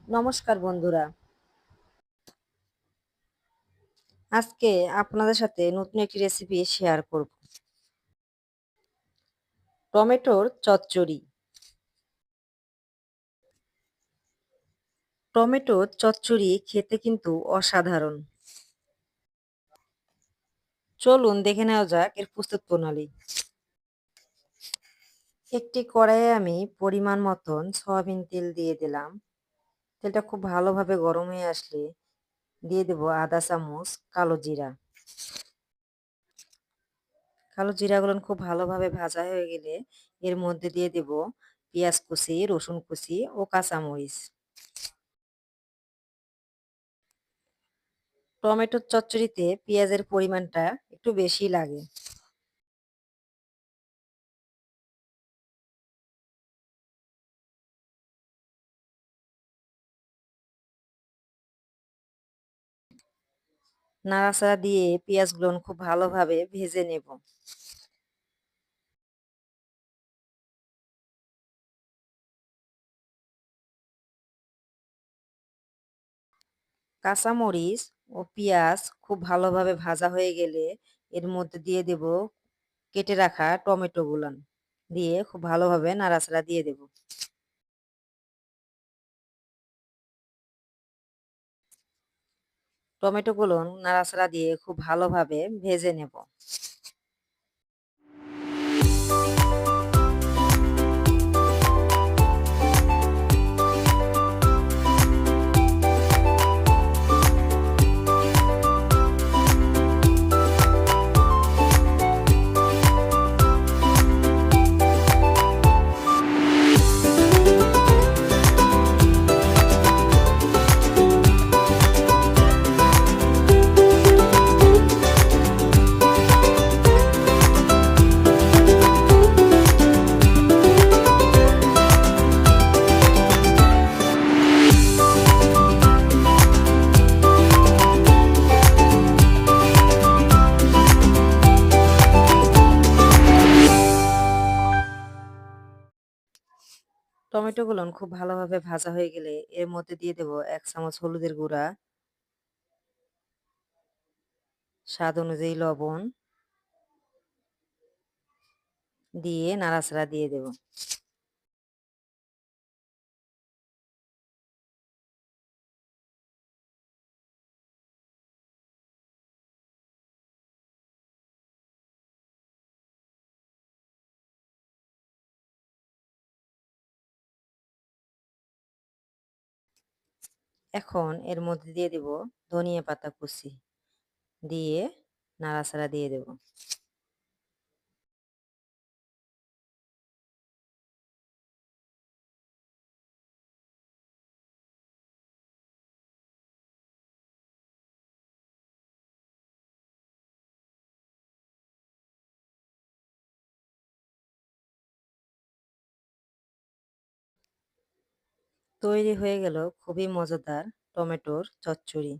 নমস্কার বন্ধুরা। আজকে আপনাদের সাথে নতুন একটি রেসিপি শেয়ার করব। টমেটোর চচ্চড়ি। টমেটোর চচ্চড়ি খেতে কিন্তু অসাধারণ। চলুন দেখে নেওয়া যাক এর প্রস্তুত প্রণালী। একটি কড়াইয়ে আমি পরিমাণ মতন সয়াবিন তেল দিয়ে দিলাম। তেলটা খুব ভালোভাবে গরম হয়ে আসলে দিয়ে দেব আধা চামচ কালো জিরা। কালো জিরাগুলো খুব ভালোভাবে ভাজা হয়ে গেলে এর মধ্যে দিয়ে দেব পেঁয়াজ কুচি, রসুন কুচি ও কাঁচামরিচ। টমেটোর চচ্চড়িতে পেঁয়াজের পরিমাণটা একটু বেশি লাগে। নাড়াচাড়া দিয়ে পেঁয়াজগুলো খুব ভালোভাবে ভেজে নেব। কাঁচামরিচ ও পেঁয়াজ খুব ভালোভাবে ভাজা হয়ে গেলে এর মধ্যে দিয়ে দেব কেটে রাখা টমেটো গুলান, দিয়ে খুব ভালোভাবে নাড়াচাড়া দিয়ে দেব। টমেটো গুলো নাড়াচাড়া দিয়ে খুব ভালোভাবে ভেজে নেব। টমেটো গুলো খুব ভালোভাবে ভাজা হয়ে গেলে এর মধ্যে দিয়ে দেব 1 চামচ হলুদের গুঁড়া, স্বাদ অনুযায়ী লবণ দিয়ে নাড়াচাড়া দিয়ে দেব। এখন এর মধ্যে দিয়ে দেব ধনিয়া পাতা কুচি, দিয়ে নাড়াচাড়া দিয়ে দেব। তৈরি হয়ে গেল খুবই মজাদার টমেটোর চচ্চড়ি।